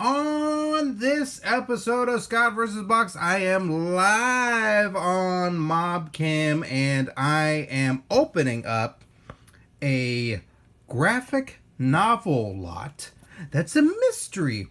On this episode of Scott vs. Box, I am live on Mobcam and I am opening up a graphic novel lot that's a mystery.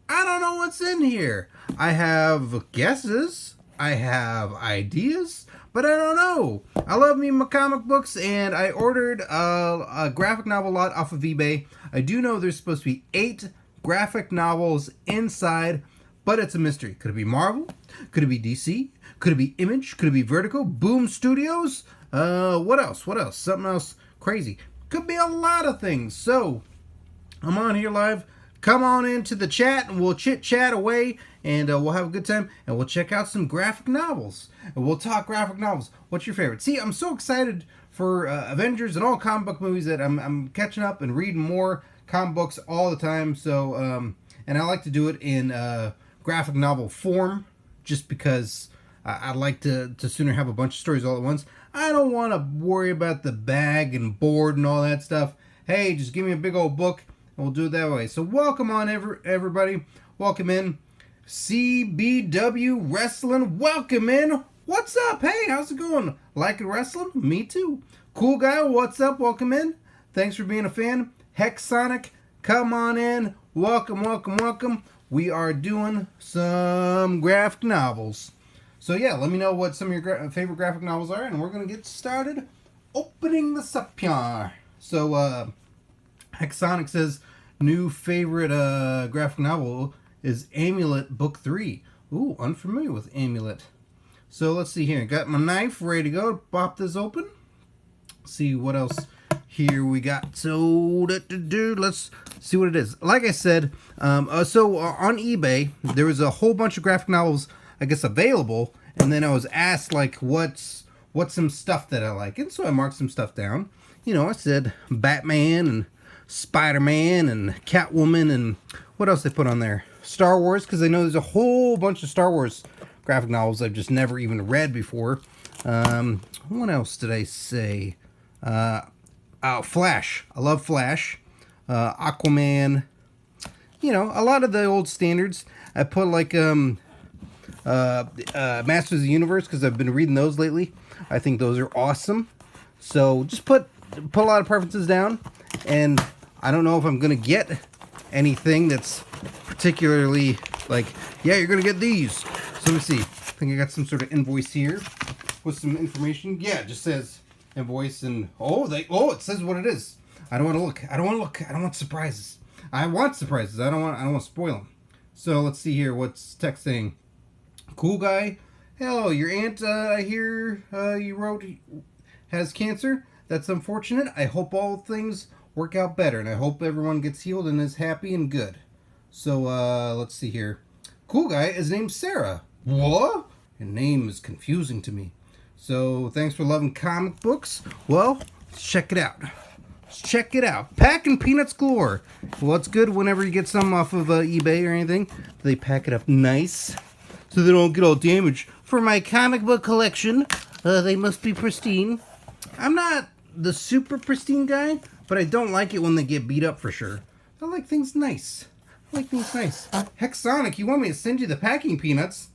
I don't know what's in here. I have guesses, I have ideas, but I don't know. I love me my comic books, and I ordered a graphic novel lot off of eBay. I do know there's supposed to be 8 graphic novels inside, but it's a mystery. Could it be Marvel? Could it be DC? Could it be Image? Could it be Vertigo? Boom Studios? What else? Something else crazy. Could be a lot of things. So, I'm on here live. Come on into the chat and we'll chit-chat away, and we'll have a good time, and we'll check out some graphic novels. And we'll talk graphic novels. What's your favorite? See, I'm so excited for Avengers and all comic book movies that I'm catching up and reading more comic books all the time. So, and I like to do it in graphic novel form, just because I like to sooner have a bunch of stories all at once. I don't want to worry about the bag and board and all that stuff. Hey, just give me a big old book, and we'll do it that way. So welcome on, everybody. Welcome in. CBW Wrestling, welcome in. What's up? Hey, how's it going? Liking wrestling? Me too. Cool guy, what's up? Welcome in. Thanks for being a fan. Hexonic, come on in. Welcome. We are doing some graphic novels. So yeah, let me know what some of your favorite graphic novels are, and we're going to get started opening this up here. So, Hexonic says, new favorite graphic novel is Amulet Book 3. Ooh, unfamiliar with Amulet. So let's see here. Got my knife ready to go. Pop this open. See what else here we got. So let's see what it is. Like I said, on eBay there was a whole bunch of graphic novels, I guess, available, and then I was asked like what's some stuff that I like, and so I marked some stuff down. You know, I said Batman and Spider-Man and Catwoman, and what else they put on there? Star Wars, because I know there's a whole bunch of Star Wars graphic novels I've just never even read before. What else did I say? Flash. I love Flash. Aquaman. You know, a lot of the old standards. I put like Masters of the Universe, because I've been reading those lately. I think those are awesome. So just put a lot of preferences down, and I don't know if I'm gonna get anything that's particularly like, yeah, you're gonna get these. So let me see. I think I got some sort of invoice here with some information. Yeah, it just says invoice, and it says what it is. I don't want to look. I don't want surprises. I want surprises. I don't want to spoil them. So let's see here. What's text saying? Cool guy. Hello, your aunt. I hear you wrote has cancer. That's unfortunate. I hope all things work out better, and I hope everyone gets healed and is happy and good. So let's see here. Cool guy. His name's Sarah. What? Your name is confusing to me. So thanks for loving comic books. Well, let's check it out. Packing peanuts galore. Well, it's good whenever you get some off of eBay or anything. They pack it up nice so they don't get all damaged. For my comic book collection, they must be pristine. I'm not the super pristine guy, but I don't like it when they get beat up for sure. I like things nice. Hexonic, you want me to send you the packing peanuts?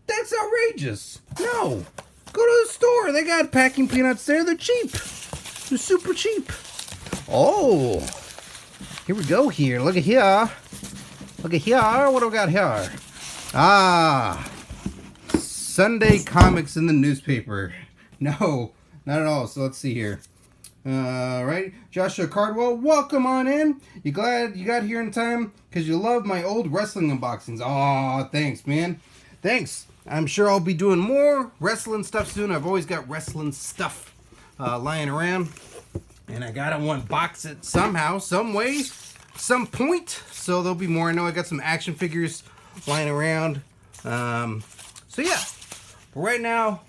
That's outrageous. No. Go to the store. They got packing peanuts there. They're cheap. They're super cheap. Oh. Here we go here. Look at here. What do we got here? Sunday comics in the newspaper. No, not at all. So let's see here. Right, Joshua Cardwell, welcome on in. You glad you got here in time? Because you love my old wrestling unboxings. Aw, thanks, man. Thanks. I'm sure I'll be doing more wrestling stuff soon. I've always got wrestling stuff lying around, and I gotta unbox it somehow, some way, some point. So there'll be more. I know I got some action figures lying around. So yeah, but right now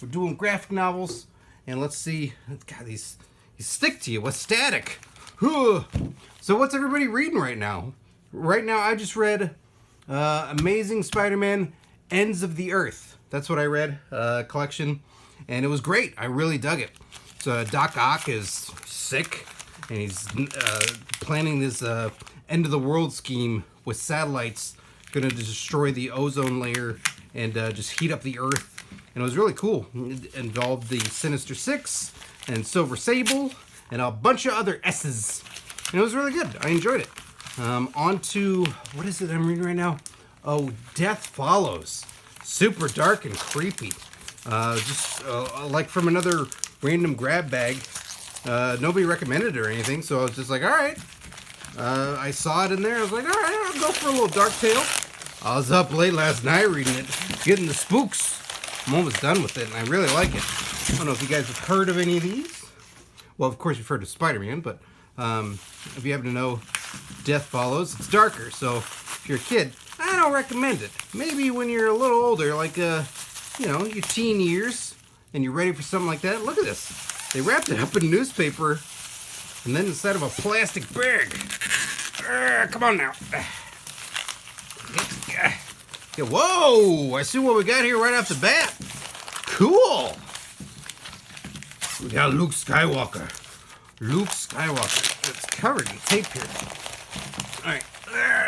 we're doing graphic novels, and let's see. God, these stick to you with static. So what's everybody reading right now? Right now, I just read Amazing Spider-Man Ends of the Earth. That's what I read, collection, and it was great. I really dug it. So Doc Ock is sick, and he's planning this end of the world scheme with satellites going to destroy the ozone layer and just heat up the Earth. And it was really cool. It involved the Sinister Six and Silver Sable and a bunch of other S's. And it was really good. I enjoyed it. On to, what is it I'm reading right now? Oh, Death Follows. Super dark and creepy. Just like from another random grab bag. Nobody recommended it or anything, so I was just like, alright. I saw it in there. I was like, alright, I'll go for a little dark tale. I was up late last night reading it, getting the spooks. I'm almost done with it, and I really like it. I don't know if you guys have heard of any of these. Well, of course you've heard of Spider-Man, but if you happen to know Death Follows, it's darker, so if you're a kid, I don't recommend it. Maybe when you're a little older, like, you know, your teen years, and you're ready for something like that. Look at this. They wrapped it up in newspaper, and then inside of a plastic bag. Come on now. Yeah, whoa! I see what we got here right off the bat. Cool! We got Luke Skywalker. Luke Skywalker. It's covered in tape here. Alright,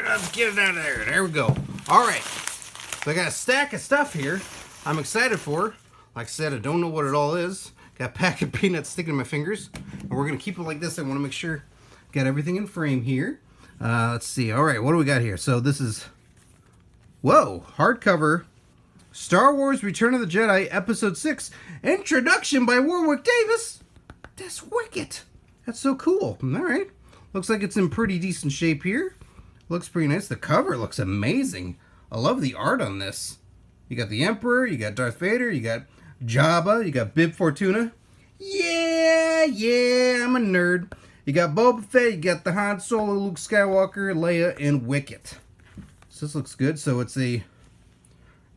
let's get it out of there. There we go. Alright. So I got a stack of stuff here I'm excited for. Like I said, I don't know what it all is. Got a pack of peanuts sticking in my fingers. And we're going to keep it like this. I want to make sure got everything in frame here. Let's see. Alright, what do we got here? So this is... Whoa, hardcover, Star Wars Return of the Jedi, Episode 6, introduction by Warwick Davis. That's wicked. That's so cool. All right. Looks like it's in pretty decent shape here. Looks pretty nice. The cover looks amazing. I love the art on this. You got the Emperor, you got Darth Vader, you got Jabba, you got Bib Fortuna. Yeah, I'm a nerd. You got Boba Fett, you got the Han Solo, Luke Skywalker, Leia, and Wicket. So this looks good. So it's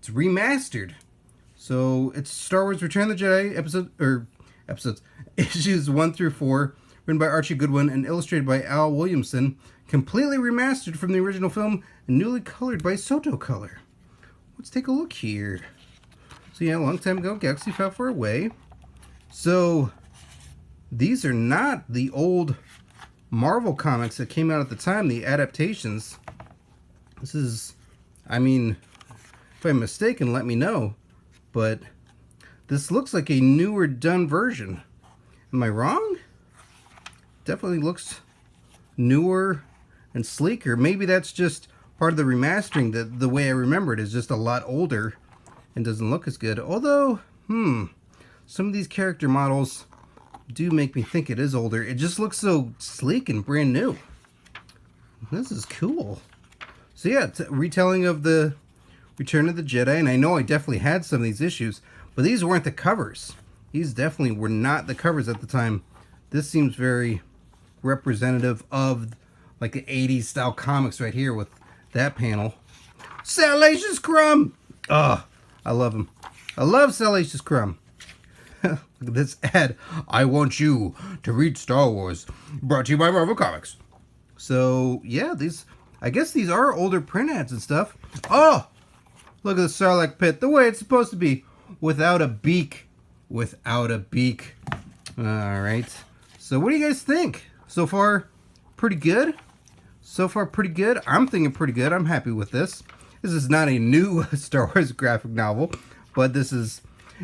remastered. So it's Star Wars Return of the Jedi episodes issues 1 through 4, written by Archie Goodwin and illustrated by Al Williamson, completely remastered from the original film and newly colored by Soto Color. Let's take a look here. So yeah, a long time ago, Galaxy fell far away. So these are not the old Marvel comics that came out at the time, the adaptations. This is, I mean, if I'm mistaken, let me know. But this looks like a newer done version. Am I wrong? Definitely looks newer and sleeker. Maybe that's just part of the remastering. That the way I remember it is just a lot older and doesn't look as good. Although, some of these character models do make me think it is older. It just looks so sleek and brand new. This is cool. So yeah, it's a retelling of the Return of the Jedi, and I know I definitely had some of these issues, but these weren't the covers. These definitely were not the covers at the time. This seems very representative of like the 80s style comics right here with that panel. Salacious Crumb! Oh, I love him. I love Salacious Crumb. Look at this ad. I want you to read Star Wars. Brought to you by Marvel Comics. So, yeah, I guess these are older print ads and stuff. Oh! Look at the Sarlacc pit. The way it's supposed to be. Without a beak. Without a beak. Alright. So what do you guys think? So far, pretty good? So far, pretty good? I'm thinking pretty good. I'm happy with this. This is not a new Star Wars graphic novel. But this is...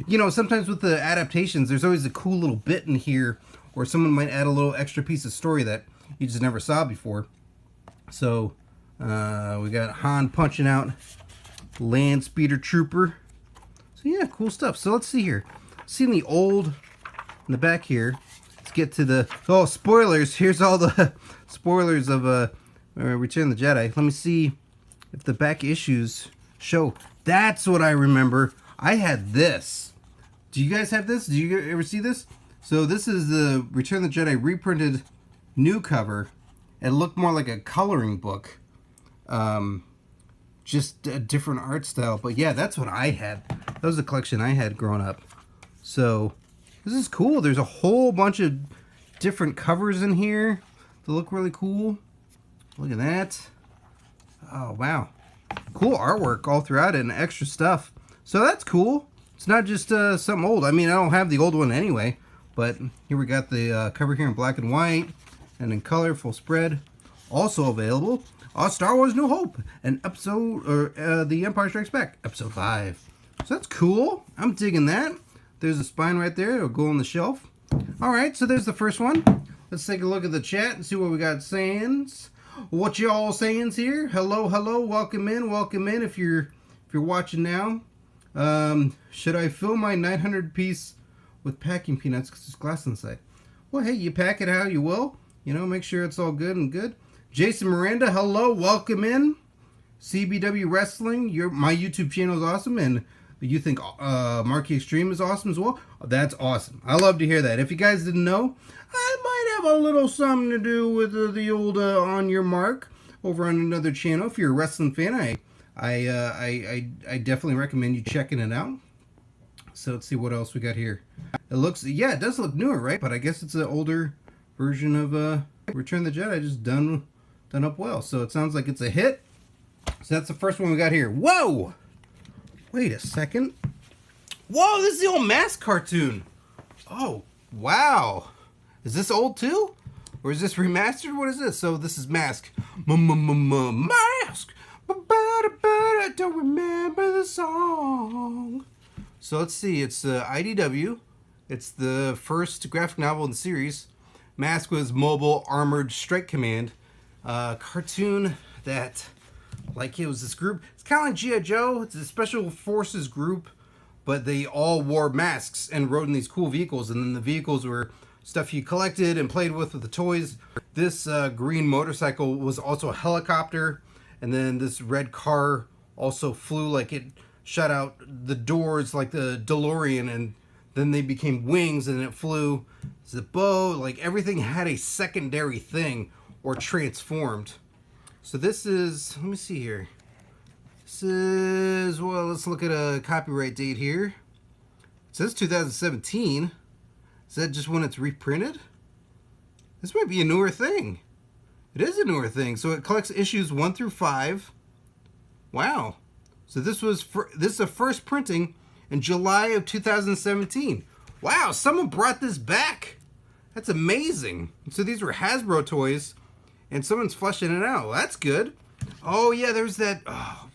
You know, sometimes with the adaptations, there's always a cool little bit in here. Or someone might add a little extra piece of story that you just never saw before. So... we got Han punching out Land Speeder Trooper. So yeah, cool stuff. So let's see here. See in the old, in the back here. Let's get to the, oh, spoilers. Here's all the spoilers of Return of the Jedi. Let me see if the back issues show. That's what I remember. I had this. Do you guys have this? Do you ever see this? So this is the Return of the Jedi reprinted new cover. It looked more like a coloring book. Just a different art style, but yeah, that's what I had. That was the collection I had growing up. So this is cool. There's a whole bunch of different covers in here that look really cool. Look at that. Oh wow, cool artwork all throughout it and extra stuff. So that's cool. It's not just something old. I mean, I don't have the old one anyway, but here we got the cover here in black and white and in color, full spread, also available. Star Wars New Hope, and The Empire Strikes Back, episode 5. So that's cool. I'm digging that. There's a spine right there. It'll go on the shelf. All right, so there's the first one. Let's take a look at the chat and see what we got saying. What y'all saying here? Hello, hello. Welcome in. Welcome in. If you're watching now, should I fill my 900 piece with packing peanuts because there's glass inside? Well, hey, you pack it how you will. You know, make sure it's all good and good. Jason Miranda, hello. Welcome in. CBW Wrestling. My YouTube channel is awesome, and you think Marquee Extreme is awesome as well? That's awesome. I love to hear that. If you guys didn't know, I might have a little something to do with the old On Your Mark over on another channel. If you're a wrestling fan, I definitely recommend you checking it out. So let's see what else we got here. It looks, yeah, it does look newer, right? But I guess it's an older version of Return of the Jedi, just done up well. So it sounds like it's a hit. So that's the first one we got here. Whoa! Wait a second. Whoa, this is the old M.A.S.K cartoon. Oh, wow. Is this old too? Or is this remastered? What is this? So this is M.A.S.K. M.A.S.K. I don't remember the song. So let's see. It's IDW. It's the first graphic novel in the series. M.A.S.K was Mobile Armored Strike Command. Cartoon that, like, it was this group. It's kind of like G.I. Joe. It's a special forces group, but they all wore masks and rode in these cool vehicles. And then the vehicles were stuff you collected and played with the toys. This green motorcycle was also a helicopter. And then this red car also flew, like it shut out the doors like the DeLorean, and then they became wings and it flew. The bow, like everything had a secondary thing or transformed. So this is, let me see here. This is, well, let's look at a copyright date here. It says 2017. Is that just when it's reprinted? This might be a newer thing. It is a newer thing. So it collects issues 1 through 5. Wow. So this is the first printing in July of 2017. Wow, someone brought this back. That's amazing. So these were Hasbro toys, and someone's fleshing it out. Well, that's good. Oh, yeah, there's that. Oh,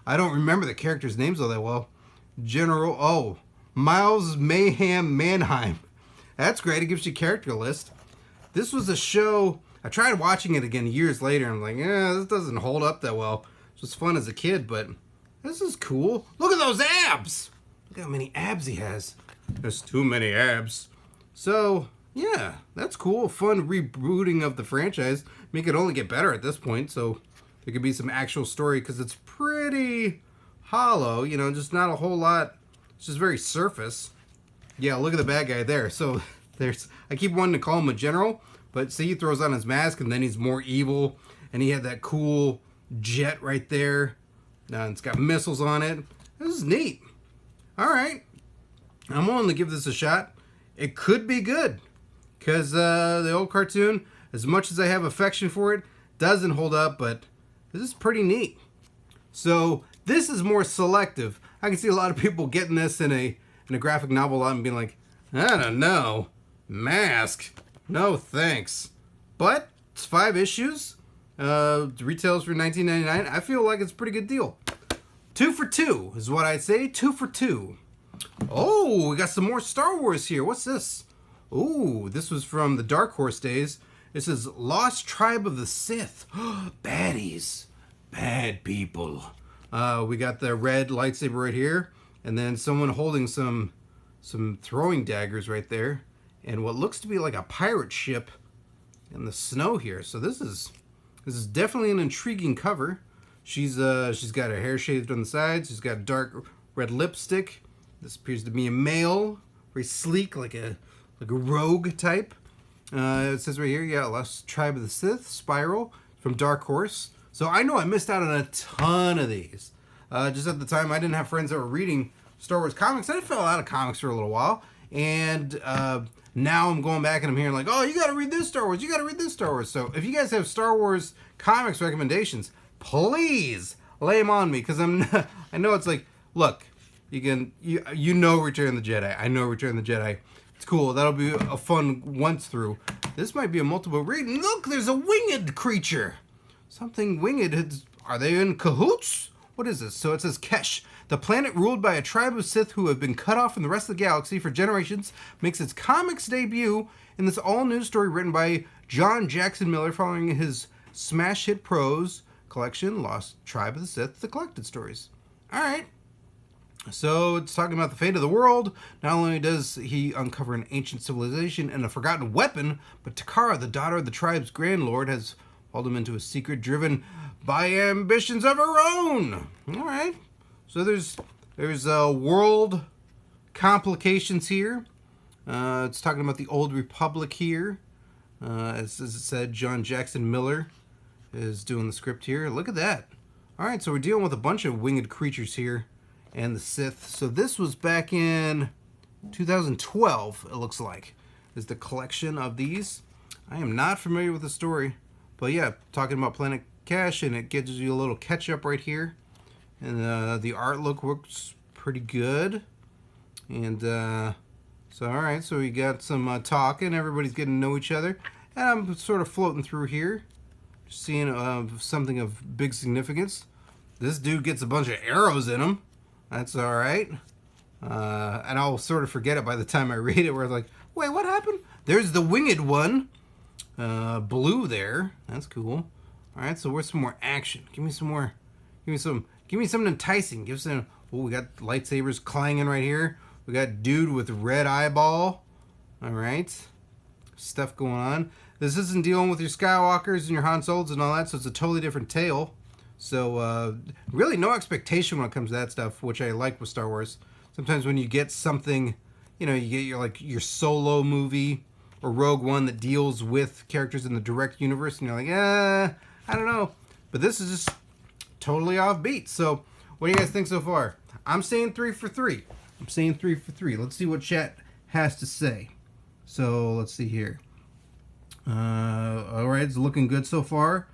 I don't remember the characters' names all that well. Miles Mayhem Mannheim. That's great. It gives you a character list. This was a show. I tried watching it again years later. I'm like, this doesn't hold up that well. It was fun as a kid, but this is cool. Look at those abs. Look how many abs he has. There's too many abs. So, yeah, that's cool. Fun rebooting of the franchise. I mean, it could only get better at this point, so there could be some actual story, because it's pretty hollow, you know, just not a whole lot. It's just very surface. Yeah, look at the bad guy there. So I keep wanting to call him a general, but see, he throws on his mask and then he's more evil, and he had that cool jet right there. It's got missiles on it. This is neat. All right, I'm willing to give this a shot. It could be good, because the old cartoon, as much as I have affection for it, doesn't hold up, but this is pretty neat. So this is more selective. I can see a lot of people getting this in a graphic novel and being like, I don't know, M.A.S.K, no thanks. But it's 5 issues. Retails for $19.99. I feel like it's a pretty good deal. 2 for 2 is what I'd say. 2 for 2. Oh, we got some more Star Wars here. What's this? Ooh, this was from the Dark Horse days. This is Lost Tribe of the Sith. Baddies. Bad people. We got the red lightsaber right here, and then someone holding some throwing daggers right there, and what looks to be like a pirate ship in the snow here. So this is definitely an intriguing cover. She's got her hair shaved on the sides. She's got dark red lipstick. This appears to be a male, very sleek, like a rogue type. It says right here, yeah, Lost Tribe of the Sith, Spiral from Dark Horse. So I know I missed out on a ton of these. Just at the time, I didn't have friends that were reading Star Wars comics. I fell out of comics for a little while, and now I'm going back and I'm hearing like, oh, you got to read this Star Wars. You got to read this Star Wars. So if you guys have Star Wars comics recommendations, please lay them on me, because I know it's like, look, you know Return of the Jedi. I know Return of the Jedi. It's cool. That'll be a fun once through. This might be a multiple read. Look, there's a winged creature. Something winged. Are they in cahoots? What is this? So it says Kesh, the planet ruled by a tribe of Sith who have been cut off from the rest of the galaxy for generations, makes its comics debut in this all-new story written by John Jackson Miller following his smash hit prose collection, Lost Tribe of the Sith, The Collected Stories. All right. So it's talking about the fate of the world. Not only does he uncover an ancient civilization and a forgotten weapon, but Takara, the daughter of the tribe's Grand Lord, has hauled him into a secret driven by ambitions of her own. All right. So there's world complications here. It's talking about the Old Republic here. As it said, John Jackson Miller is doing the script here. Look at that. All right, so we're dealing with a bunch of winged creatures here and the Sith. So this was back in 2012, it looks like, is the collection of these. I am not familiar with the story, but yeah, talking about Planet Cash, and it gives you a little catch-up right here. And the art look looks pretty good. And so, all right, so we got some talking. Everybody's getting to know each other. And I'm sort of floating through here, seeing something of big significance. This dude gets a bunch of arrows in him. That's all right. And I'll sort of forget it by the time I read it, where it's like, wait, what happened? There's the winged one. Blue there. That's cool. All right, so where's some more action? Give me some more. Give me something enticing. Give some. Oh, we got lightsabers clanging right here. We got dude with red eyeball. All right, stuff going on. This isn't dealing with your Skywalkers and your Han Solos and all that, so it's a totally different tale. So really no expectation when it comes to that stuff, which I like with Star Wars. Sometimes when you get something, you know, you get your solo movie or Rogue One that deals with characters in the direct universe, and you're like, I don't know. But this is just totally offbeat. So what do you guys think so far? I'm saying 3 for 3. I'm saying 3 for 3. Let's see what chat has to say. So let's see here. All right, it's looking good so far.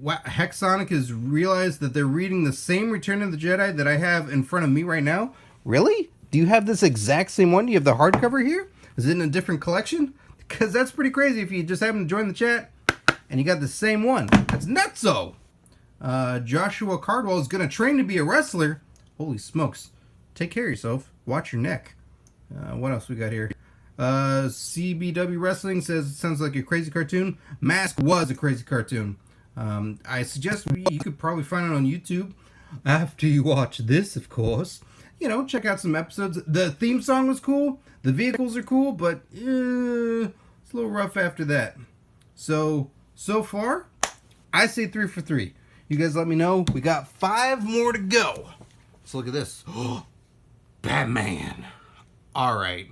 Hexonic has realized that they're reading the same Return of the Jedi that I have in front of me right now. Really? Do you have this exact same one? Do you have the hardcover here? Is it in a different collection? Because that's pretty crazy if you just happen to join the chat and you got the same one. That's nutso! Joshua Cardwell is going to train to be a wrestler. Holy smokes. Take care of yourself. Watch your neck. What else we got here? CBW Wrestling says, it sounds like a crazy cartoon. M.A.S.K was a crazy cartoon. I suggest you could probably find it on YouTube after you watch this, of course. You know, check out some episodes. The theme song was cool. The vehicles are cool, but it's a little rough after that. So far, I say 3 for 3. You guys let me know. We got 5 more to go. Let's look at this. Batman. All right.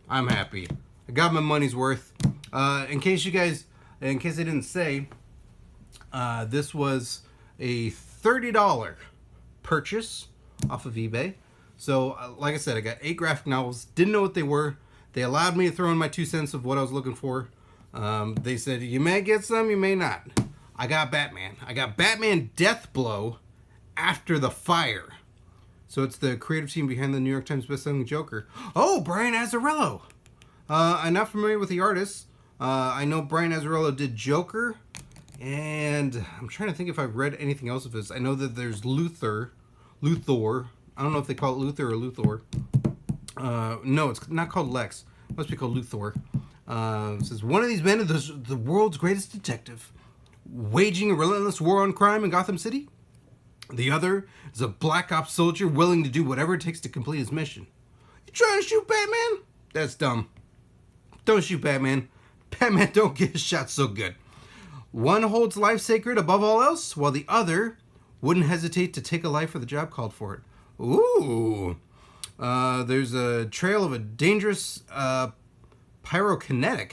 I'm happy. I got my money's worth. In case I didn't say, this was a $30 purchase off of eBay. So, like I said, I got 8 graphic novels. Didn't know what they were. They allowed me to throw in my 2 cents of what I was looking for. They said, you may get some, you may not. I got Batman. I got Batman Deathblow After the Fire. So it's the creative team behind the New York Times bestselling Joker. Oh, Brian Azzarello. I'm not familiar with the artist. I know Brian Azzarello did Joker. And I'm trying to think if I've read anything else of his. I know that there's Luthor. I don't know if they call it Luthor or Luthor. No, it's not called Lex. It must be called Luthor. It says, one of these men is the world's greatest detective, waging a relentless war on crime in Gotham City. The other is a black ops soldier willing to do whatever it takes to complete his mission. You trying to shoot Batman? That's dumb. Don't shoot Batman. Batman don't get shot so good. One holds life sacred above all else, while the other wouldn't hesitate to take a life for the job called for it. Ooh. There's a trail of a dangerous pyrokinetic.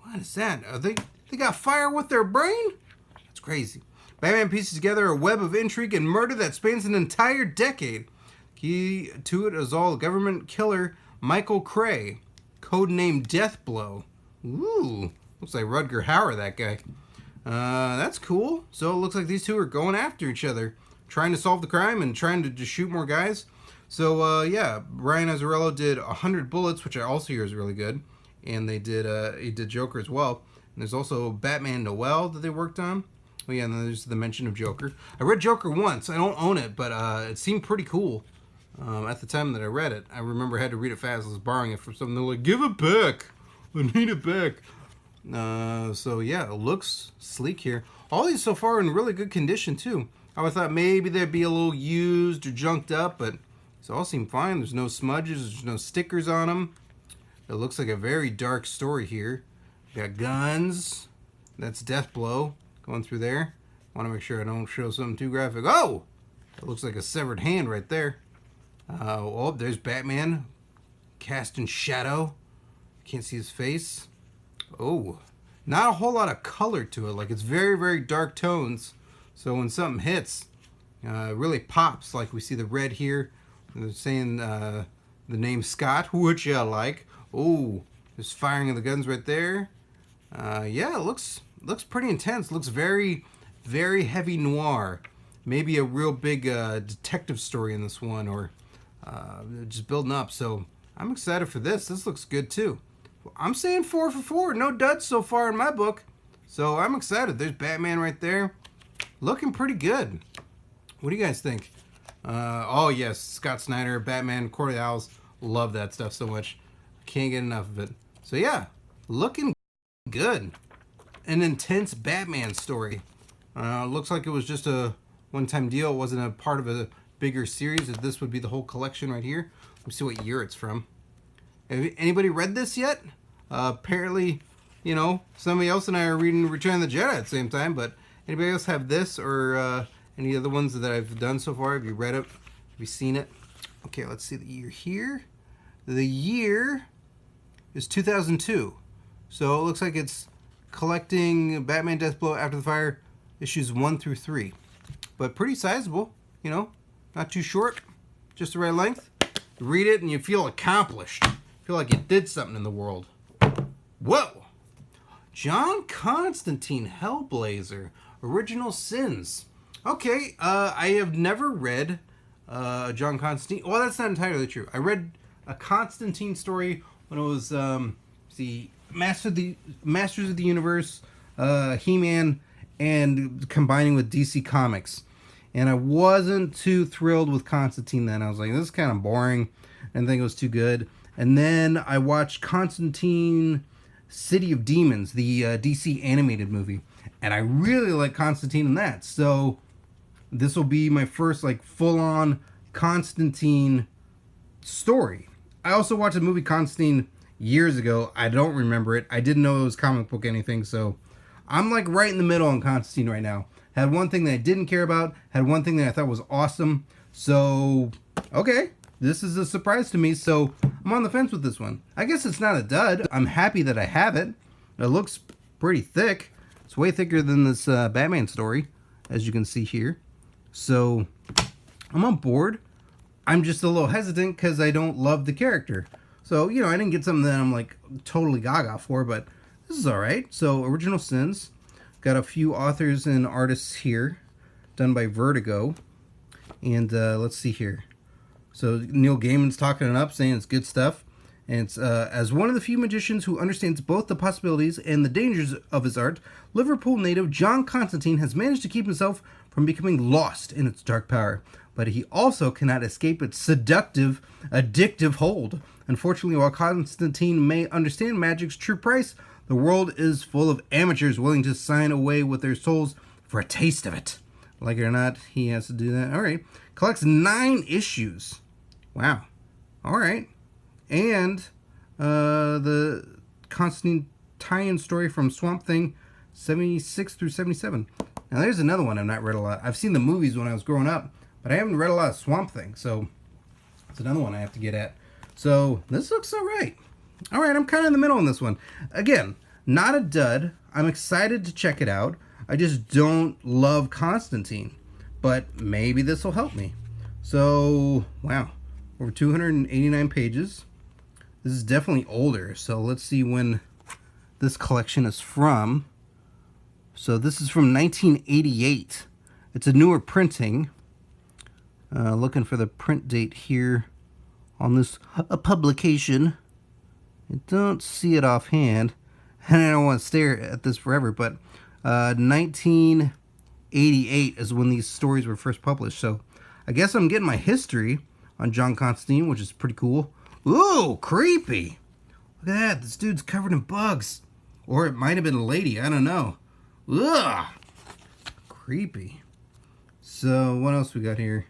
What is that? They got fire with their brain? That's crazy. Batman pieces together a web of intrigue and murder that spans an entire decade. Key to it is all government killer Michael Cray, codenamed Deathblow. Ooh, looks like Rutger Hauer, that guy. That's cool. So it looks like these two are going after each other, trying to solve the crime and trying to just shoot more guys. So yeah, Brian Azzarello did 100 Bullets, which I also hear is really good, and he did Joker as well. There's also Batman Noel that they worked on. Oh yeah, and then there's the mention of Joker. I read Joker once. I don't own it, but it seemed pretty cool at the time that I read it. I remember I had to read it fast. I was borrowing it from someone. They're like, give it back. I need it back. So yeah, it looks sleek here. All these so far are in really good condition too. I would thought maybe they'd be a little used or junked up, but these all seem fine. There's no smudges. There's no stickers on them. It looks like a very dark story here. Got guns. That's Deathblow going through there. Want to make sure I don't show something too graphic. Oh! It looks like a severed hand right there. Oh, there's Batman. Cast in shadow. Can't see his face. Oh. Not a whole lot of color to it. Like, it's very, very dark tones. So when something hits, it really pops. Like we see the red here. They're saying the name Scott, which I like. Oh, there's firing of the guns right there. Yeah, it looks pretty intense. Looks very, very heavy noir. Maybe a real big detective story in this one, or just building up. So I'm excited for this. This looks good too. I'm saying 4 for 4. No duds so far in my book. So I'm excited. There's Batman right there. Looking pretty good. What do you guys think? Oh yes, Scott Snyder, Batman, Court of Owls. Love that stuff so much. Can't get enough of it. So yeah, looking good. An intense Batman story. Looks like it was just a one-time deal. It wasn't a part of a bigger series. This would be the whole collection right here. Let me see what year it's from. Have anybody read this yet? Apparently, you know, somebody else and I are reading Return of the Jedi at the same time, but anybody else have this or any other ones that I've done so far? Have you read it? Have you seen it? Okay, let's see the year here. The year is 2002. So it looks like it's collecting Batman Deathblow After the Fire issues 1 through 3. But pretty sizable, you know, not too short, just the right length. You read it and you feel accomplished. Feel like you did something in the world. Whoa! John Constantine, Hellblazer, Original Sins. Okay, I have never read John Constantine. Well, that's not entirely true. I read a Constantine story when it was the Masters of the Universe, He-Man, and combining with DC Comics. And I wasn't too thrilled with Constantine then. I was like, this is kind of boring. I didn't think it was too good. And then I watched Constantine City of Demons, the DC animated movie. And I really like Constantine in that. So this will be my first like full-on Constantine story. I also watched the movie Constantine years ago. I don't remember it. I didn't know it was comic book anything. So I'm like right in the middle on Constantine right now. Had one thing that I didn't care about. Had one thing that I thought was awesome. So, okay. This is a surprise to me. So I'm on the fence with this one. I guess it's not a dud. I'm happy that I have it. It looks pretty thick. It's way thicker than this Batman story, as you can see here. So I'm on board. I'm just a little hesitant because I don't love the character. So, you know, I didn't get something that I'm like totally gaga for, but this is all right. So Original Sins. Got a few authors and artists here, done by Vertigo. And let's see here. So Neil Gaiman's talking it up, saying it's good stuff. And it's, as one of the few magicians who understands both the possibilities and the dangers of his art, Liverpool native John Constantine has managed to keep himself from becoming lost in its dark power. But he also cannot escape its seductive, addictive hold. Unfortunately, while Constantine may understand magic's true price, the world is full of amateurs willing to sign away with their souls for a taste of it. Like it or not, he has to do that. All right. Collects 9 issues. Wow. All right. And the Constantine tie-in story from Swamp Thing 76 through 77. Now, there's another one I've not read a lot. I've seen the movies when I was growing up, but I haven't read a lot of Swamp Thing. So it's another one I have to get at. So this looks all right. All right, I'm kind of in the middle on this one. Again, not a dud. I'm excited to check it out. I just don't love Constantine. But maybe this will help me. So, wow. Over 289 pages. This is definitely older. So let's see when this collection is from. So this is from 1988. It's a newer printing. Looking for the print date here on this publication. I don't see it offhand. and I don't want to stare at this forever, but 1988 is when these stories were first published. So I guess I'm getting my history on John Constantine, which is pretty cool. Ooh, creepy. Look at that. This dude's covered in bugs. Or it might have been a lady. I don't know. Ugh. Creepy. So what else we got here?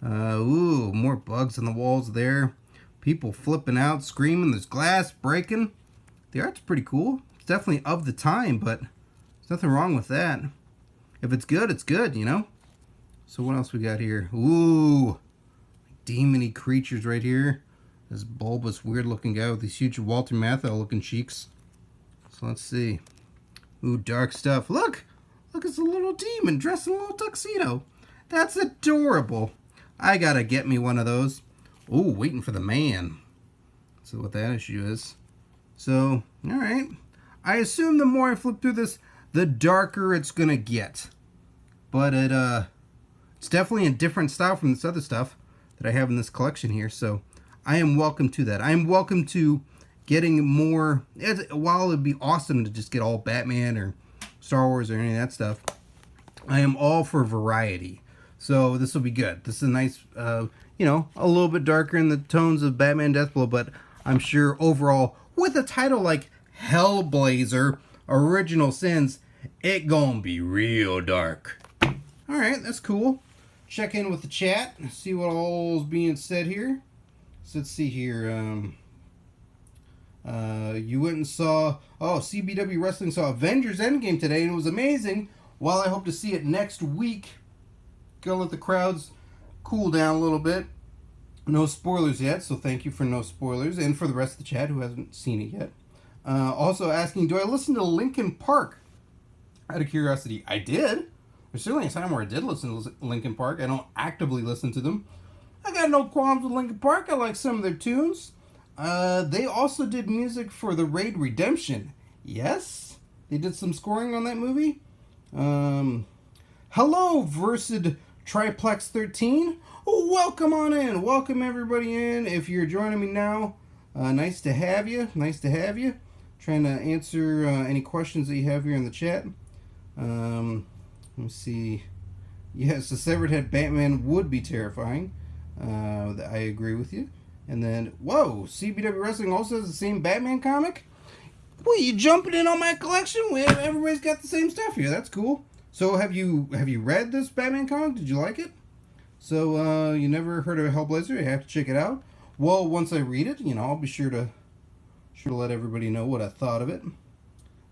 Ooh, more bugs on the walls there. People flipping out, screaming. There's glass breaking. The art's pretty cool. It's definitely of the time, but there's nothing wrong with that. If it's good, it's good, you know? So what else we got here? Ooh, demon-y creatures right here. This bulbous, weird-looking guy with these huge Walter Matthau-looking cheeks. So let's see. Ooh, dark stuff. Look! Look, it's a little demon dressed in a little tuxedo. That's adorable. I gotta get me one of those. Ooh, waiting for the man. So what that issue is. So, alright. I assume the more I flip through this, the darker it's gonna get. But it's definitely a different style from this other stuff that I have in this collection here. So I am welcome to that. I am welcome to getting more. While it'd be awesome to just get all Batman or Star Wars or any of that stuff, I am all for variety. So this will be good. This is a nice, you know, a little bit darker in the tones of Batman Deathblow, but I'm sure overall, with a title like Hellblazer, Original Sins, it gonna be real dark. Alright, that's cool. Check in with the chat, see what all's being said here. So let's see here. You went and saw, CBW Wrestling saw Avengers Endgame today, and it was amazing. While I hope to see it next week, gonna let the crowds cool down a little bit. No spoilers yet, so thank you for no spoilers, and for the rest of the chat who hasn't seen it yet. Also asking, do I listen to Linkin Park? Out of curiosity, I did. There's certainly a time where I did listen to Linkin Park. I don't actively listen to them. I got no qualms with Linkin Park. I like some of their tunes. They also did music for The Raid Redemption. Yes, they did some scoring on that movie. Hello, Versed Triplex 13. Welcome on in. Welcome everybody in. If you're joining me now, nice to have you. Nice to have you. Trying to answer any questions that you have here in the chat. Let me see. Yes, the severed head Batman would be terrifying. I agree with you. And then, whoa, CBW Wrestling also has the same Batman comic? Well, you jumping in on my collection? Everybody's got the same stuff here. That's cool. So have you read this Batman comic? Did you like it? So you never heard of Hellblazer? You have to check it out. Well, once I read it, you know, I'll be sure to let everybody know what I thought of it.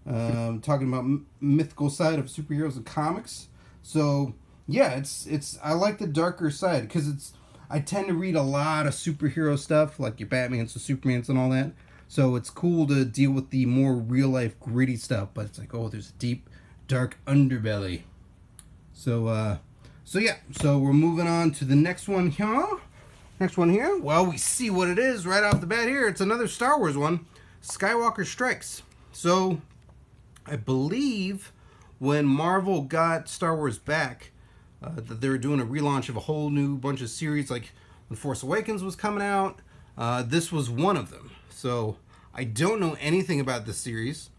Talking about mythical side of superheroes and comics. So yeah, it's I like the darker side because I tend to read a lot of superhero stuff like your Batmans and Supermans and all that. So it's cool to deal with the more real life gritty stuff, but it's like, oh, there's a deep dark underbelly. So yeah, so we're moving on to the next one here. Next one here. Well, we see what it is right off the bat here. It's another Star Wars one, Skywalker Strikes. So I believe when Marvel got Star Wars back, that they were doing a relaunch of a whole new bunch of series, like when Force Awakens was coming out. This was one of them. So I don't know anything about this series.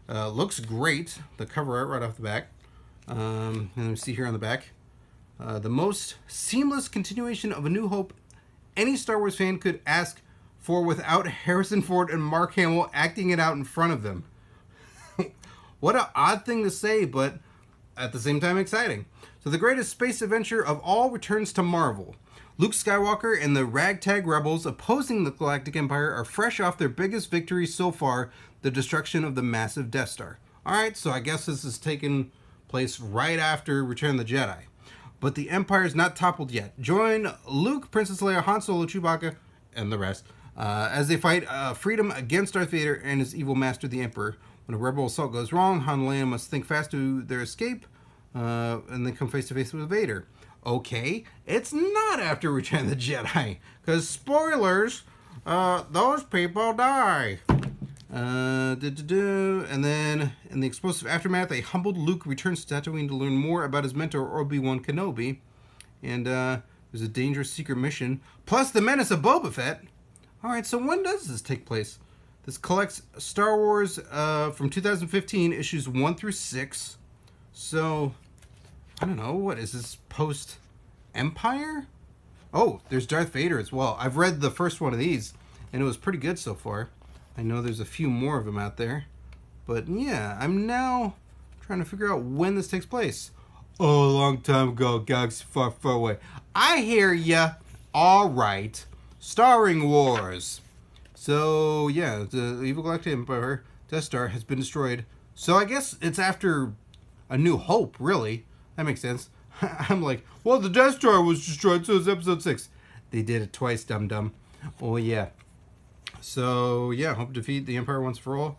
Looks great. The cover art right off the back. And we see here on the back, the most seamless continuation of A New Hope any Star Wars fan could ask for without Harrison Ford and Mark Hamill acting it out in front of them. What an odd thing to say, but at the same time exciting. So the greatest space adventure of all returns to Marvel. Luke Skywalker and the ragtag rebels opposing the Galactic Empire are fresh off their biggest victory so far, the destruction of the massive Death Star. Alright, so I guess this is taking place right after Return of the Jedi. But the Empire is not toppled yet. Join Luke, Princess Leia, Han Solo, Chewbacca, and the rest as they fight freedom against Darth Vader and his evil master, the Emperor. When a rebel assault goes wrong, Han and Leia must think fast to their escape, and they come face to face with Vader. Okay, it's not after Return of the Jedi, because spoilers, those people die. And then, in the explosive aftermath, a humbled Luke returns to Tatooine to learn more about his mentor, Obi-Wan Kenobi. And there's a dangerous secret mission, plus the menace of Boba Fett. Alright, so when does this take place? This collects Star Wars from 2015, issues 1 through 6. So, I don't know, what is this, post-Empire? Oh, there's Darth Vader as well. I've read the first one of these, and it was pretty good so far. I know there's a few more of them out there. But yeah, I'm now trying to figure out when this takes place. Oh, a long time ago, galaxy far, far away. I hear ya. All right. Starring Wars. So, yeah, the evil galactic empire, Death Star, has been destroyed. So I guess it's after A New Hope, really. That makes sense. I'm like, well, the Death Star was destroyed, so it's episode 6. They did it twice, dum-dum. Oh, yeah. So, yeah, hope to defeat the Empire once for all.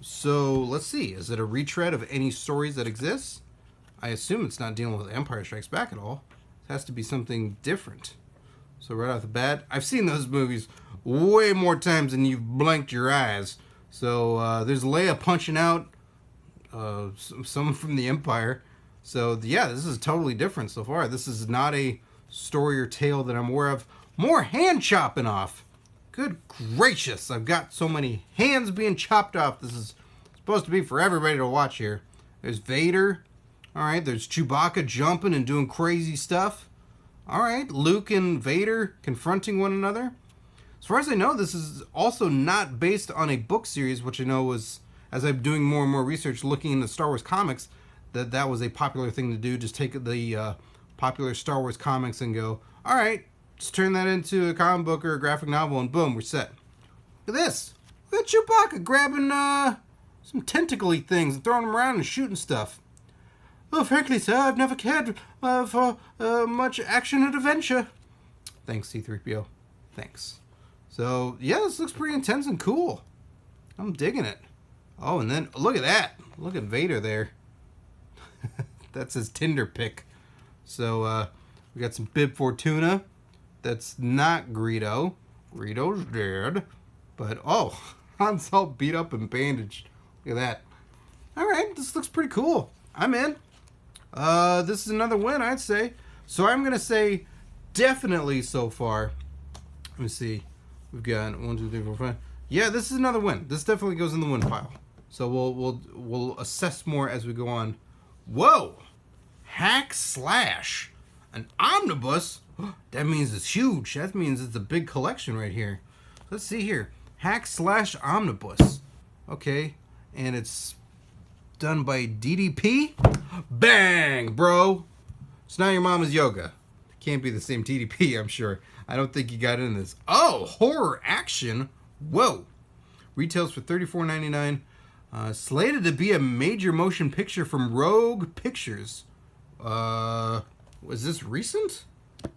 So, let's see. Is it a retread of any stories that exist? I assume it's not dealing with Empire Strikes Back at all. It has to be something different. So, right off the bat, I've seen those movies way more times than you've blinked your eyes. So, there's Leia punching out someone from the Empire. So, yeah, this is totally different so far. This is not a story or tale that I'm aware of. More hand chopping off. Good gracious, I've got so many hands being chopped off. This is supposed to be for everybody to watch here. There's Vader. Alright, there's Chewbacca jumping and doing crazy stuff. Alright, Luke and Vader confronting one another. As far as I know, this is also not based on a book series, which I know was, as I'm doing more and more research looking into Star Wars comics, that was a popular thing to do. Just take the popular Star Wars comics and go, alright, just turn that into a comic book or a graphic novel, and boom, we're set. Look at this. Look at Chewbacca grabbing some tentacle-y things and throwing them around and shooting stuff. Oh, frankly, sir, I've never cared for much action and adventure. Thanks, C-3PO. Thanks. So, yeah, this looks pretty intense and cool. I'm digging it. Oh, and then, look at that. Look at Vader there. That's his Tinder pic. So, we got some Bib Fortuna. That's not Greedo. Greedo's dead. But, oh, Han's all beat up and bandaged. Look at that. Alright, this looks pretty cool. I'm in. This is another win, I'd say. So I'm going to say definitely so far. Let me see. We've got 1, 2, 3, 4, 5. Yeah, this is another win. This definitely goes in the win pile. So we'll assess more as we go on. Whoa! Hack Slash. An omnibus? That means it's huge. That means it's a big collection right here. Let's see here. Hack Slash Omnibus. Okay. And it's done by DDP. Bang, bro. It's not your mama's yoga. Can't be the same DDP, I'm sure. I don't think you got into this. Oh, horror action. Whoa. Retails for $34.99. Slated to be a major motion picture from Rogue Pictures. Was this recent?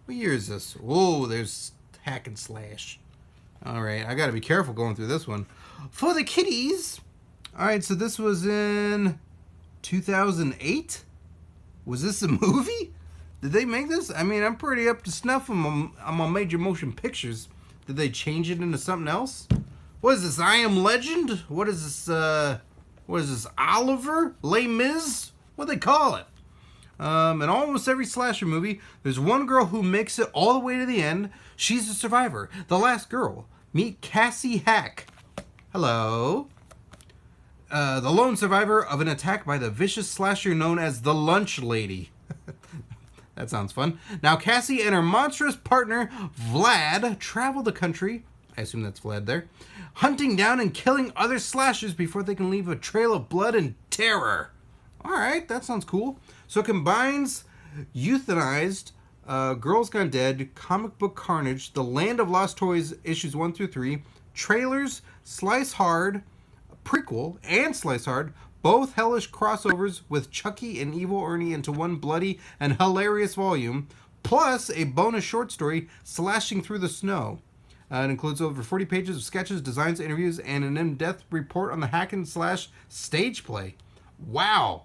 What year is this? Whoa, there's Hack and Slash. Alright, I gotta be careful going through this one. For the kiddies. Alright, so this was in 2008? Was this a movie? Did they make this? I mean, I'm pretty up to snuff on major motion pictures. Did they change it into something else? What is this? I Am Legend? What is this, Oliver? Les Mis? What do they call it? In almost every slasher movie, there's one girl who makes it all the way to the end. She's a survivor. The last girl. Meet Cassie Hack. Hello. The lone survivor of an attack by the vicious slasher known as the Lunch Lady. That sounds fun. Now, Cassie and her monstrous partner, Vlad, travel the country, I assume that's Vlad there, hunting down and killing other slashers before they can leave a trail of blood and terror. Alright, that sounds cool. So it combines euthanized, Girls Gone Dead, Comic Book Carnage, The Land of Lost Toys, issues 1 through 3, trailers, Slice Hard, prequel, and Slice Hard, both hellish crossovers with Chucky and Evil Ernie into one bloody and hilarious volume, plus a bonus short story, Slashing Through the Snow. It includes over 40 pages of sketches, designs, interviews, and an in-depth report on the Hack and Slash stage play. Wow.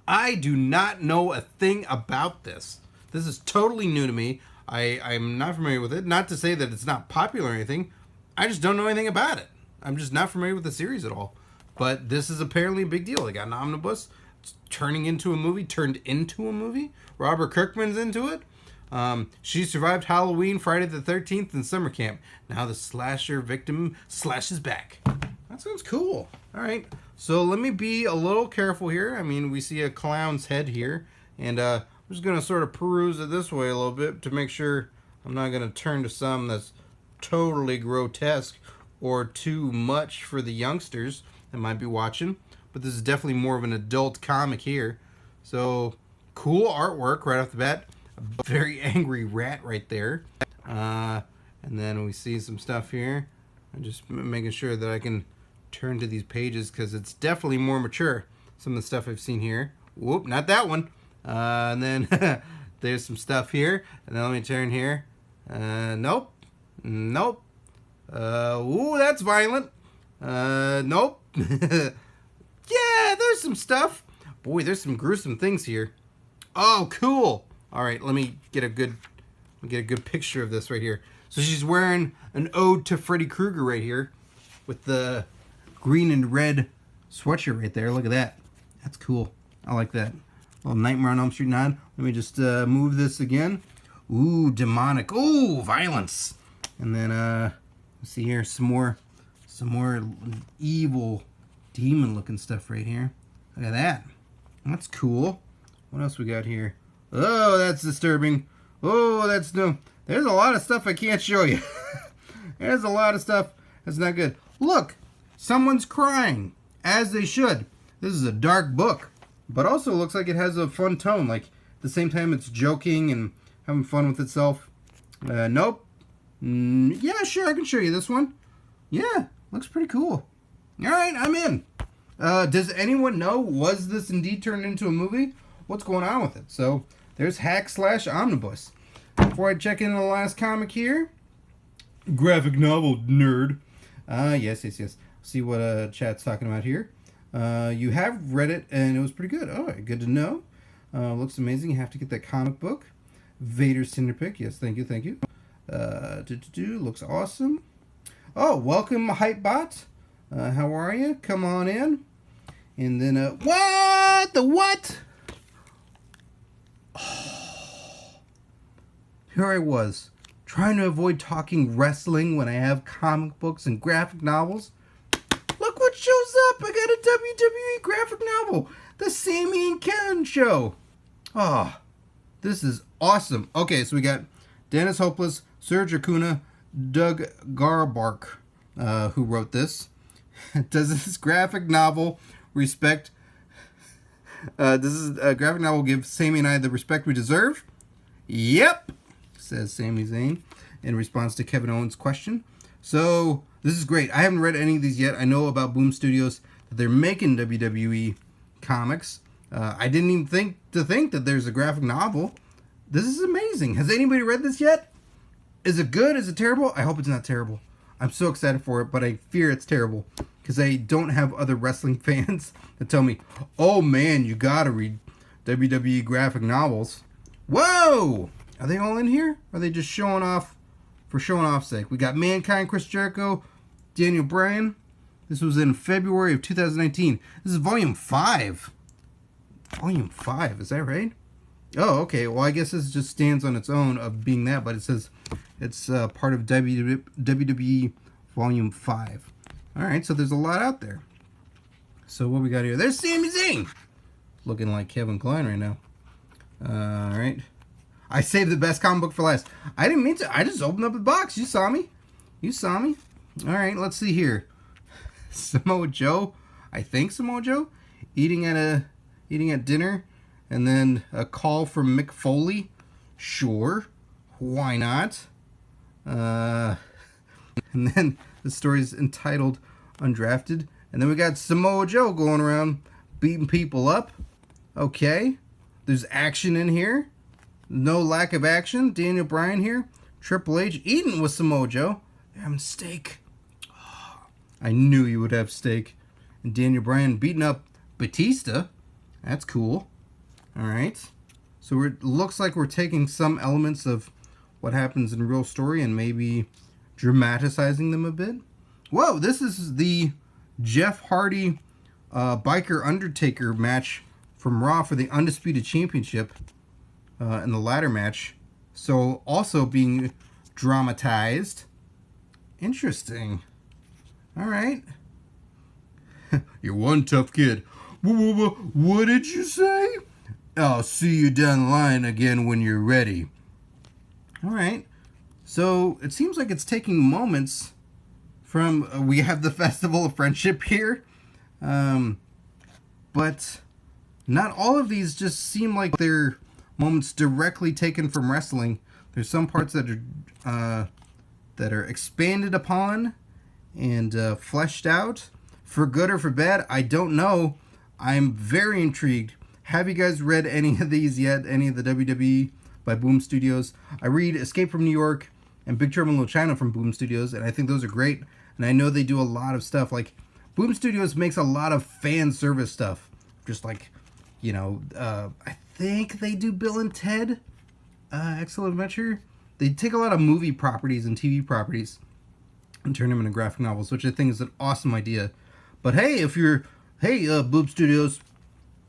I do not know a thing about this. This is totally new to me. I'm not familiar with it. Not to say that it's not popular or anything. I just don't know anything about it. I'm just not familiar with the series at all. But this is apparently a big deal. They got an omnibus. It's turned into a movie. Robert Kirkman's into it. She survived Halloween, Friday the 13th, and summer camp. Now the slasher victim slashes back. That sounds cool. All right. So let me be a little careful here. I mean, we see a clown's head here. And I'm just going to sort of peruse it this way a little bit to make sure I'm not going to turn to some that's totally grotesque or too much for the youngsters that might be watching. But this is definitely more of an adult comic here. So, cool artwork right off the bat. A very angry rat right there. And then we see some stuff here. I'm just making sure that I can turn to these pages because it's definitely more mature. Some of the stuff I've seen here. Whoop, not that one. And then there's some stuff here. And then let me turn here. Nope. Nope. Ooh, that's violent. Nope. Yeah, there's some stuff. Boy, there's some gruesome things here. Oh, cool. All right, let me get a good picture of this right here. So she's wearing an ode to Freddy Krueger right here with the green and red sweatshirt right there. Look at that. That's cool. I like that. A little Nightmare on Elm Street nod. Let me just move this again. Ooh, demonic. Ooh, violence. And then let's see here, some more evil demon looking stuff right here. Look at that. That's cool. What else we got here? Oh, that's disturbing. Oh, that's no. There's a lot of stuff I can't show you. There's a lot of stuff that's not good. Look, someone's crying, as they should. This is a dark book, but also looks like it has a fun tone. Like, at the same time, it's joking and having fun with itself. Nope. Yeah, sure, I can show you this one. Yeah, looks pretty cool. All right, I'm in. Does anyone know, was this indeed turned into a movie? What's going on with it? So, there's Hack/Omnibus. Before I check in on the last comic here, graphic novel nerd. Yes. See what chat's talking about here. You have read it, and it was pretty good. All right, good to know. Looks amazing. You have to get that comic book. Vader's Tinder pick. Yes, thank you. Looks awesome. Oh, welcome, Hypebot. How are you? Come on in. And then, what? The what? Oh. Here I was, trying to avoid talking wrestling when I have comic books and graphic novels. Look what shows up. I got a WWE graphic novel. The Sammy and Kevin show. Oh, this is awesome. Okay, so we got Dennis Hopeless, Serge Acuna, Doug Garbark, who wrote this. Does this graphic novel respect... does this graphic novel give Sammy and I the respect we deserve? Yep, says Sami Zayn in response to Kevin Owens' question. So, this is great. I haven't read any of these yet. I know about Boom Studios that they're making WWE comics. I didn't even think that there's a graphic novel. This is amazing. Has anybody read this yet? Is it good? Is it terrible? I hope it's not terrible. I'm so excited for it, but I fear it's terrible because I don't have other wrestling fans that tell me, oh man, you gotta read WWE graphic novels. Whoa! Are they all in here? Or are they just showing off for showing off's sake? We got Mankind, Chris Jericho, Daniel Bryan. This was in February of 2019. This is volume 5. Volume 5, is that right? Oh, okay. Well, I guess this just stands on its own of being that, but it says it's part of WWE Volume 5. All right, so there's a lot out there. So what we got here? There's Sami Zayn, looking like Kevin Kline right now. All right. I saved the best comic book for last. I didn't mean to. I just opened up the box. You saw me. All right, let's see here. Samoa Joe. I think Samoa Joe eating at dinner. And then a call from Mick Foley. Sure. Why not? And then the story's entitled Undrafted. And then we got Samoa Joe going around beating people up. Okay. There's action in here. No lack of action. Daniel Bryan here. Triple H eating with Samoa Joe. They're having steak. Oh, I knew you would have steak. And Daniel Bryan beating up Batista. That's cool. Alright, so it looks like we're taking some elements of what happens in real story and maybe dramatizing them a bit. Whoa, this is the Jeff Hardy Biker Undertaker match from Raw for the Undisputed Championship in the ladder match. So also being dramatized. Interesting. All right. You're one tough kid. What did you say? I'll see you down the line again when you're ready. All right. So it seems like it's taking moments from... we have the Festival of Friendship here. But not all of these just seem like they're moments directly taken from wrestling. There's some parts that are expanded upon and fleshed out. For good or for bad, I don't know. I'm very intrigued. Have you guys read any of these yet? Any of the WWE by Boom Studios? I read Escape from New York and Big Trouble in Little China from Boom Studios, and I think those are great. And I know they do a lot of stuff. Like, Boom Studios makes a lot of fan service stuff. Just like, you know, I think they do Bill and Ted, Excellent Adventure. They take a lot of movie properties and TV properties and turn them into graphic novels, which I think is an awesome idea. But hey, Boom Studios,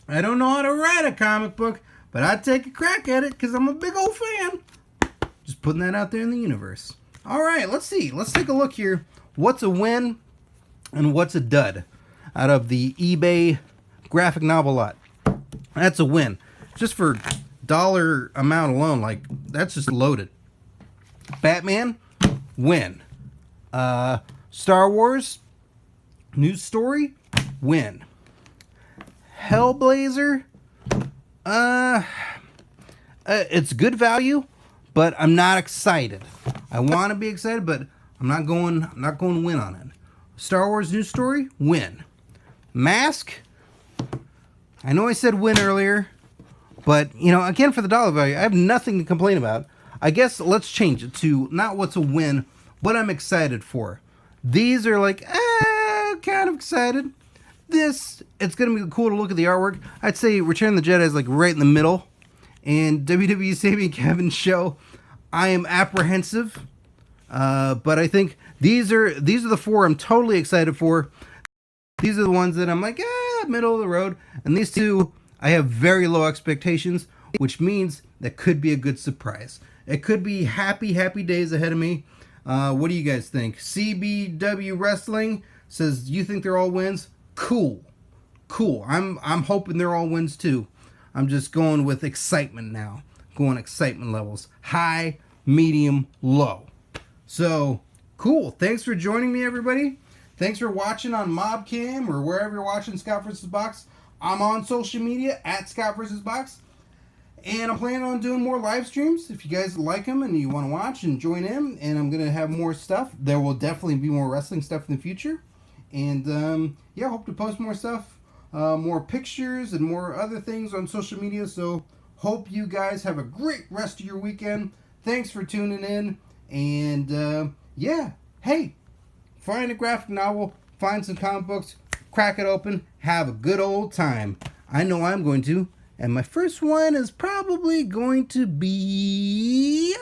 I don't know how to write a comic book, but I'd take a crack at it because I'm a big old fan. Just putting that out there in the universe. All right, let's see. Let's take a look here. What's a win and what's a dud out of the eBay graphic novel lot? That's a win. Just for dollar amount alone, like, that's just loaded. Batman, win. Star Wars, news story, win. Hellblazer, it's good value, but I'm not excited. I want to be excited, but I'm not going to win on it. Star Wars news story, win. M.A.S.K, I know I said win earlier, but, you know, again, for the dollar value, I have nothing to complain about. I guess let's change it to not what's a win, what I'm excited for. These are like, kind of excited. This, it's going to be cool to look at the artwork. I'd say Return of the Jedi is like right in the middle. And WWE Saving Kevin's show, I am apprehensive. But I think these are the four I'm totally excited for. These are the ones that I'm like, middle of the road. And these two, I have very low expectations, which means that could be a good surprise. It could be happy days ahead of me. What do you guys think? CBW Wrestling says, you think they're all wins? Cool. I'm hoping they're all wins too. I'm just going with excitement now. Going excitement levels. High, medium, low. So, cool. Thanks for joining me, everybody. Thanks for watching on MobCam or wherever you're watching Scott vs. Box. I'm on social media at Scott vs. Box. And I'm planning on doing more live streams. If you guys like them and you want to watch and join in, and I'm going to have more stuff. There will definitely be more wrestling stuff in the future. And, yeah, hope to post more stuff, more pictures and more other things on social media. So, hope you guys have a great rest of your weekend. Thanks for tuning in. And, yeah, hey, find a graphic novel, find some comic books, crack it open, have a good old time. I know I'm going to. And my first one is probably going to be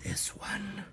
this one.